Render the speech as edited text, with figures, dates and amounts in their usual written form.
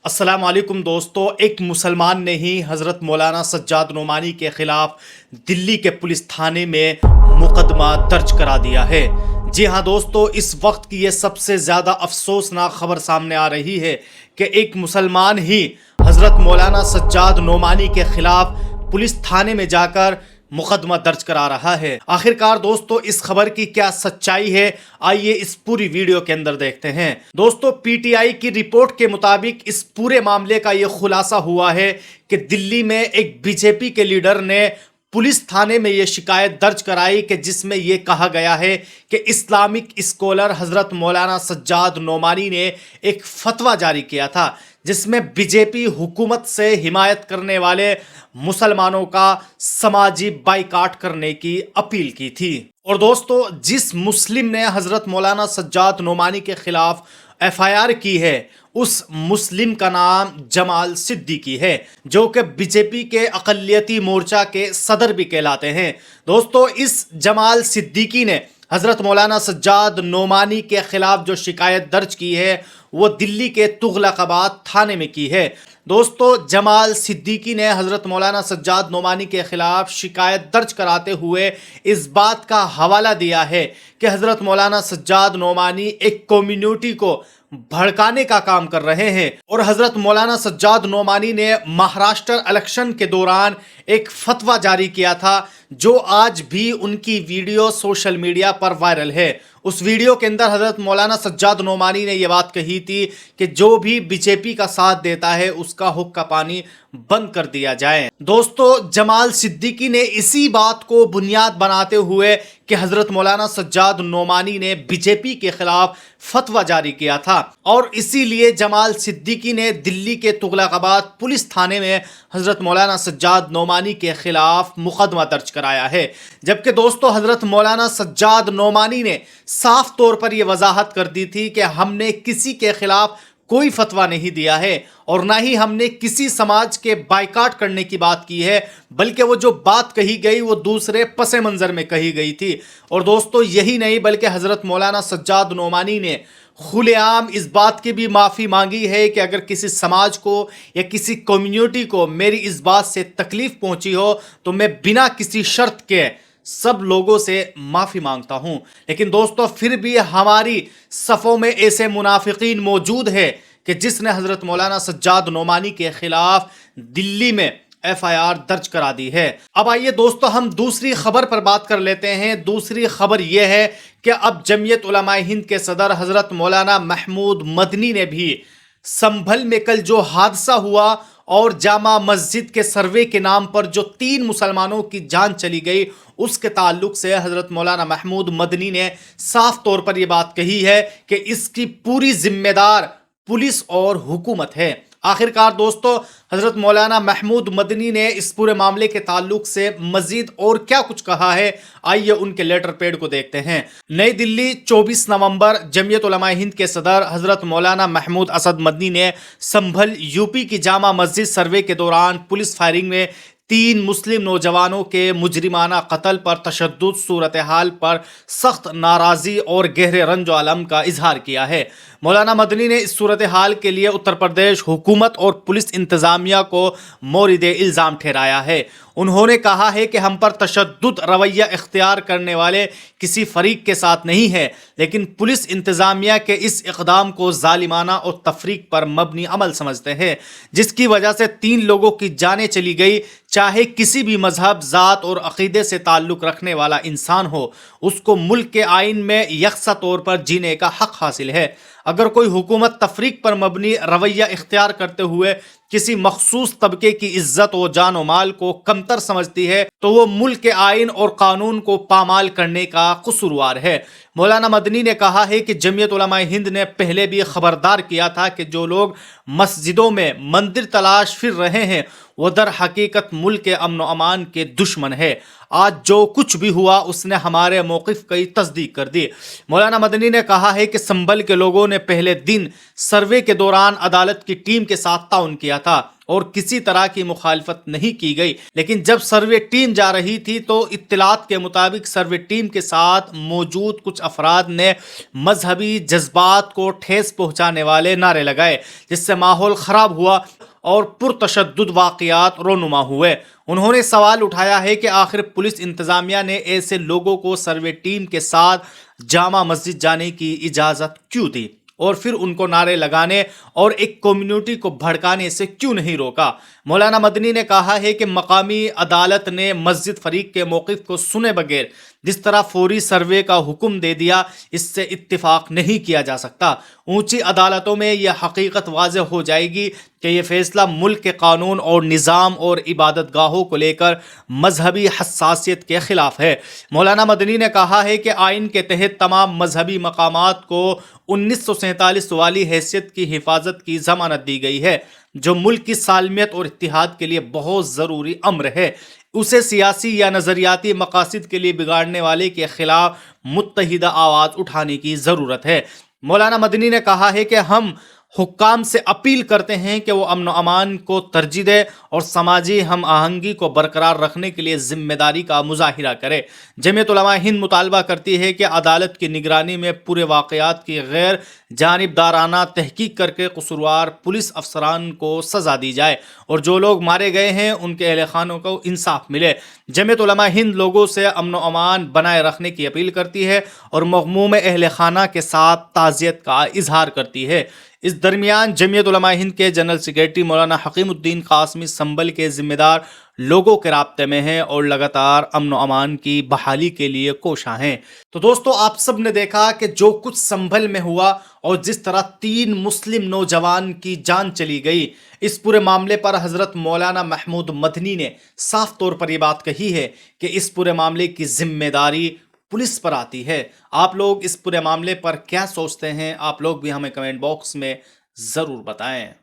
السلام علیکم دوستو، ایک مسلمان نے ہی حضرت مولانا سجاد نعمانی کے خلاف دلی کے پولیس تھانے میں مقدمہ درج کرا دیا ہے۔ جی ہاں دوستو، اس وقت کی یہ سب سے زیادہ افسوسناک خبر سامنے آ رہی ہے کہ ایک مسلمان ہی حضرت مولانا سجاد نعمانی کے خلاف پولیس تھانے میں جا کر مقدمہ درج کرا رہا ہے۔ آخرکار دوستو اس خبر کی کیا سچائی ہے، آئیے اس پوری ویڈیو کے اندر دیکھتے ہیں۔ دوستو پی ٹی آئی کی رپورٹ کے مطابق اس پورے معاملے کا یہ خلاصہ ہوا ہے کہ دلی میں ایک بی جے پی کے لیڈر نے پولیس تھانے میں یہ شکایت درج کرائی کہ جس میں یہ کہا گیا ہے کہ اسلامک اسکالر حضرت مولانا سجاد نعمانی نے ایک فتویٰ جاری کیا تھا جس میں بی جے پی حکومت سے حمایت کرنے والے مسلمانوں کا سماجی بائیکاٹ کرنے کی اپیل کی تھی۔ اور دوستو جس مسلم نے حضرت مولانا سجاد نعمانی کے خلاف ایف آئی آر کی ہے اس مسلم کا نام جمال صدیقی ہے، جو کہ بی جے پی کے اقلیتی مورچہ کے صدر بھی کہلاتے ہیں۔ دوستو اس جمال صدیقی نے حضرت مولانا سجاد نعمانی کے خلاف جو شکایت درج کی ہے وہ دلی کے تغلق آباد تھانے میں کی ہے۔ دوستو جمال صدیقی نے حضرت مولانا سجاد نعمانی کے خلاف شکایت درج کراتے ہوئے اس بات کا حوالہ دیا ہے کہ حضرت مولانا سجاد نعمانی ایک کمیونٹی کو بھڑکانے کا کام کر رہے ہیں، اور حضرت مولانا سجاد نعمانی نے مہاراشٹر الیکشن کے دوران ایک فتویٰ جاری کیا تھا جو آج بھی ان کی ویڈیو سوشل میڈیا پر وائرل ہے۔ اس ویڈیو کے اندر حضرت مولانا سجاد نعمانی نے یہ بات کہی تھی کہ جو بھی بی جے پی کا ساتھ دیتا ہے اس کا حق کا پانی بند کر دیا جائے۔ دوستو جمال صدیقی نے اسی بات کو بنیاد بناتے ہوئے کہ حضرت مولانا سجاد نعمانی نے بی جے پی کے خلاف فتویٰ جاری کیا تھا، اور اسی لیے جمال صدیقی نے دلی کے تغلق آباد پولیس تھانے میں حضرت مولانا سجاد نعمانی کے خلاف مقدمہ درج کرایا ہے۔ جبکہ دوستو حضرت مولانا سجاد نعمانی نے صاف طور پر یہ وضاحت کر دی تھی کہ ہم نے کسی کے خلاف کوئی فتویٰ نہیں دیا ہے، اور نہ ہی ہم نے کسی سماج کے بائیکاٹ کرنے کی بات کی ہے، بلکہ وہ جو بات کہی گئی وہ دوسرے پس منظر میں کہی گئی تھی۔ اور دوستو یہی نہیں بلکہ حضرت مولانا سجاد نعمانی نے کھلے عام اس بات کی بھی معافی مانگی ہے کہ اگر کسی سماج کو یا کسی کمیونٹی کو میری اس بات سے تکلیف پہنچی ہو تو میں بنا کسی شرط کے سب لوگوں سے معافی مانگتا ہوں۔ لیکن دوستو پھر بھی ہماری صفوں میں ایسے منافقین موجود ہیں کہ جس نے حضرت مولانا سجاد نعمانی کے خلاف دلی میں ایف آئی آر درج کرا دی ہے۔ اب آئیے دوستو ہم دوسری خبر پر بات کر لیتے ہیں۔ دوسری خبر یہ ہے کہ اب جمعیت علماء ہند کے صدر حضرت مولانا محمود مدنی نے بھی سنبھل میں کل جو حادثہ ہوا اور جامع مسجد کے سروے کے نام پر جو 3 مسلمانوں کی جان چلی گئی اس کے تعلق سے حضرت مولانا محمود مدنی نے صاف طور پر یہ بات کہی ہے کہ اس کی پوری ذمہ دار پولیس اور حکومت ہے۔ آخرکار دوستو حضرت مولانا محمود مدنی نے اس پورے معاملے کے تعلق سے مزید اور کیا کچھ کہا ہے، آئیے ان کے لیٹر پیڈ کو دیکھتے ہیں۔ نئی دلی 24 نومبر جمعیت علماء ہند کے صدر حضرت مولانا محمود اسد مدنی نے سنبھل یو پی کی جامع مسجد سروے کے دوران پولیس فائرنگ میں 3 مسلم نوجوانوں کے مجرمانہ قتل پر تشدد صورتحال پر سخت ناراضی اور گہرے رنج و الم کا اظہار کیا ہے۔ مولانا مدنی نے اس صورتحال کے لیے اتر پردیش حکومت اور پولیس انتظامیہ کو مورد الزام ٹھہرایا ہے۔ انہوں نے کہا ہے کہ ہم پر تشدد رویہ اختیار کرنے والے کسی فریق کے ساتھ نہیں ہے، لیکن پولیس انتظامیہ کے اس اقدام کو ظالمانہ اور تفریق پر مبنی عمل سمجھتے ہیں، جس کی وجہ سے 3 لوگوں کی جانیں چلی گئی۔ چاہے کسی بھی مذہب، ذات اور عقیدے سے تعلق رکھنے والا انسان ہو، اس کو ملک کے آئین میں یکساں طور پر جینے کا حق حاصل ہے۔ اگر کوئی حکومت تفریق پر مبنی رویہ اختیار کرتے ہوئے کسی مخصوص طبقے کی عزت و جان و مال کو کمتر سمجھتی ہے تو وہ ملک کے آئین اور قانون کو پامال کرنے کا قصوروار ہے۔ مولانا مدنی نے کہا ہے کہ جمعیت علماء ہند نے پہلے بھی خبردار کیا تھا کہ جو لوگ مسجدوں میں مندر تلاش پھر رہے ہیں وہ در حقیقت ملک کے امن و امان کے دشمن ہے۔ آج جو کچھ بھی ہوا اس نے ہمارے موقف کی تصدیق کر دی۔ مولانا مدنی نے کہا ہے کہ سنبھل کے لوگوں نے پہلے دن سروے کے دوران عدالت کی ٹیم کے ساتھ تعاون کیا تھا اور کسی طرح کی مخالفت نہیں کی گئی، لیکن جب سروے ٹیم جا رہی تھی تو اطلاعات کے مطابق سروے ٹیم کے ساتھ موجود کچھ افراد نے مذہبی جذبات کو ٹھیس پہنچانے والے نعرے لگائے، جس سے ماحول خراب ہوا اور پرتشدد واقعات رونما ہوئے۔ انہوں نے سوال اٹھایا ہے کہ آخر پولیس انتظامیہ نے ایسے لوگوں کو سروے ٹیم کے ساتھ جامع مسجد جانے کی اجازت کیوں دی، اور پھر ان کو نعرے لگانے اور ایک کمیونٹی کو بھڑکانے سے کیوں نہیں روکا۔ مولانا مدنی نے کہا ہے کہ مقامی عدالت نے مسجد فریق کے موقف کو سنے بغیر جس طرح فوری سروے کا حکم دے دیا، اس سے اتفاق نہیں کیا جا سکتا۔ اونچی عدالتوں میں یہ حقیقت واضح ہو جائے گی کہ یہ فیصلہ ملک کے قانون اور نظام اور عبادت گاہوں کو لے کر مذہبی حساسیت کے خلاف ہے۔ مولانا مدنی نے کہا ہے کہ آئین کے تحت تمام مذہبی مقامات کو 1947 والی حیثیت کی حفاظت کی ضمانت دی گئی ہے، جو ملک کی سالمیت اور اتحاد کے لیے بہت ضروری امر ہے۔ اسے سیاسی یا نظریاتی مقاصد کے لیے بگاڑنے والے کے خلاف متحدہ آواز اٹھانے کی ضرورت ہے۔ مولانا مدنی نے کہا ہے کہ ہم حکام سے اپیل کرتے ہیں کہ وہ امن و امان کو ترجیح دے اور سماجی ہم آہنگی کو برقرار رکھنے کے لیے ذمہ داری کا مظاہرہ کرے۔ جمعیت علماء ہند مطالبہ کرتی ہے کہ عدالت کی نگرانی میں پورے واقعات کی غیر جانبدارانہ تحقیق کر کے قصوروار پولیس افسران کو سزا دی جائے اور جو لوگ مارے گئے ہیں ان کے اہل خانوں کو انصاف ملے۔ جمعیت علماء ہند لوگوں سے امن و امان بنائے رکھنے کی اپیل کرتی ہے اور مغموم اہل خانہ کے ساتھ تعزیت کا اظہار کرتی ہے۔ اس درمیان جمعیت علماء ہند کے جنرل سیکریٹری مولانا حکیم الدین قاسمی سنبھل کے ذمہ دار لوگوں کے رابطے میں ہیں اور لگاتار امن و امان کی بحالی کے لیے کوشاں ہیں۔ تو دوستو، آپ سب نے دیکھا کہ جو کچھ سنبھل میں ہوا اور جس طرح 3 مسلم نوجوان کی جان چلی گئی، اس پورے معاملے پر حضرت مولانا محمود مدنی نے صاف طور پر یہ بات کہی ہے کہ اس پورے معاملے کی ذمہ داری پولیس پر آتی ہے۔ آپ لوگ اس پورے معاملے پر کیا سوچتے ہیں؟ آپ لوگ بھی ہمیں کمنٹ باکس میں ضرور بتائیں۔